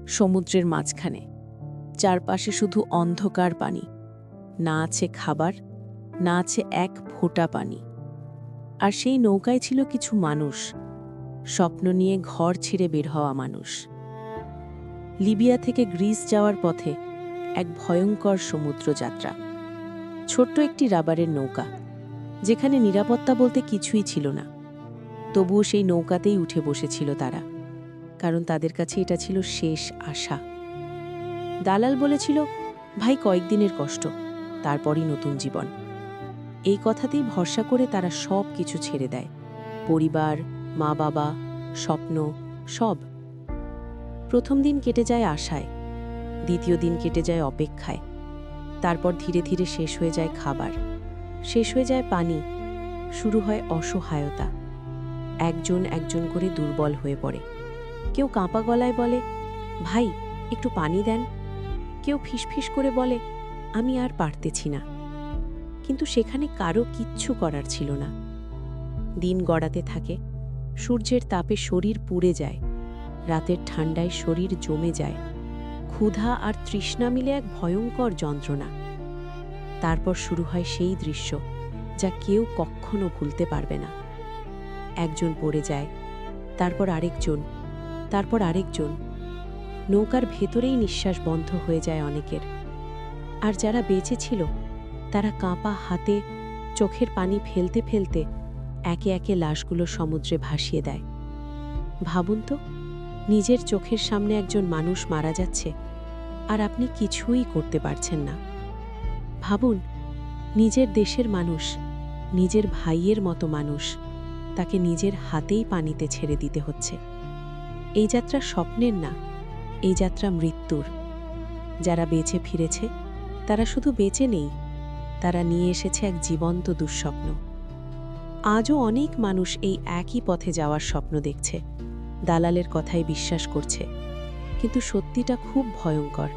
সমুদ্রের মাঝখানে, চারপাশে শুধু অন্ধকার পানি, না আছে খাবার, না আছে এক ফোঁটা পানি। আর সেই নৌকায় ছিল কিছু মানুষ, স্বপ্ন নিয়ে ঘর ছেড়ে বের হওয়া মানুষ। লিবিয়া থেকে গ্রিস যাওয়ার পথে এক ভয়ঙ্কর সমুদ্র যাত্রা। ছোট্ট একটি রাবারের নৌকা, যেখানে নিরাপত্তা বলতে কিছুই ছিল না। তবুও সেই নৌকাতেই উঠে বসেছিল তারা, কারণ তাদের কাছে এটা ছিল শেষ আশা। দালাল বলেছিল, ভাই কয়েকদিনের কষ্ট, তারপরই নতুন জীবন। এই কথাতেই ভরসা করে তারা সব কিছু ছেড়ে দেয়, পরিবার, মা বাবা, স্বপ্ন, সব। প্রথম দিন কেটে যায় আশায়, দ্বিতীয় দিন কেটে যায় অপেক্ষায়, তারপর ধীরে ধীরে শেষ হয়ে যায় খাবার, শেষ হয়ে যায় পানি, শুরু হয় অসহায়তা। একজন একজন করে দুর্বল হয়ে পড়ে। কেউ কাঁপা গলায় বলে, ভাই একটু পানি দেন। কেউ ফিসফিস করে বলে, আমি আর পারতেছি না। কিন্তু সেখানে কারো কিচ্ছু করার ছিল না। দিন গড়াতে থাকে, সূর্যের তাপে শরীর পুড়ে যায়, রাতের ঠান্ডায় শরীর জমে যায়, ক্ষুধা আর তৃষ্ণা মিলে এক ভয়ঙ্কর যন্ত্রণা। তারপর শুরু হয় সেই দৃশ্য যা কেউ কখনো ভুলতে পারবে না। একজন পড়ে যায়, তারপর আরেকজন, তারপর আরেকজন। নৌকার ভেতরেই নিঃশ্বাস বন্ধ হয়ে যায় অনেকের। আর যারা বেঁচে ছিল, তারা কাঁপা হাতে, চোখের পানি ফেলতে ফেলতে একে একে লাশগুলো সমুদ্রে ভাসিয়ে দেয়। ভাবুন তো, নিজের চোখের সামনে একজন মানুষ মারা যাচ্ছে, আর আপনি কিছুই করতে পারছেন না। ভাবুন, নিজের দেশের মানুষ, নিজের ভাইয়ের মতো মানুষ, তাকে নিজের হাতেই পানিতে ছেড়ে দিতে হচ্ছে। এই যাত্রা স্বপ্নের না, এই যাত্রা মৃত্যুর। যারা বেঁচে ফিরেছে, তারা শুধু বেঁচে নেই, তারা নিয়ে এসেছে এক জীবন্ত দুঃস্বপ্ন। আজও অনেক মানুষ এই একই পথে যাওয়ার স্বপ্ন দেখছে, দালালের কথায় বিশ্বাস করছে। কিন্তু সত্যিটা খুব ভয়ঙ্কর।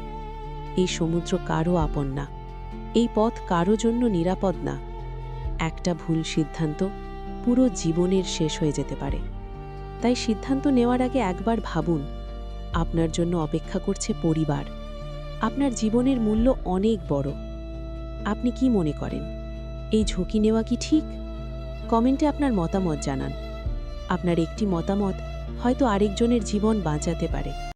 এই সমুদ্র কারও আপন না, এই পথ কারো জন্য নিরাপদ না। একটা ভুল সিদ্ধান্ত পুরো জীবনের শেষ হয়ে যেতে পারে। তাই সিদ্ধান্ত নেওয়ার আগে একবার ভাবুন, আপনার জন্য অপেক্ষা করছে পরিবার, আপনার জীবনের মূল্য অনেক বড়। আপনি কি মনে করেন, এই ঝুঁকি নেওয়া কি ঠিক? কমেন্টে আপনার মতামত জানান। আপনার একটি মতামত হয়তো আরেকজনের জীবন বাঁচাতে পারে।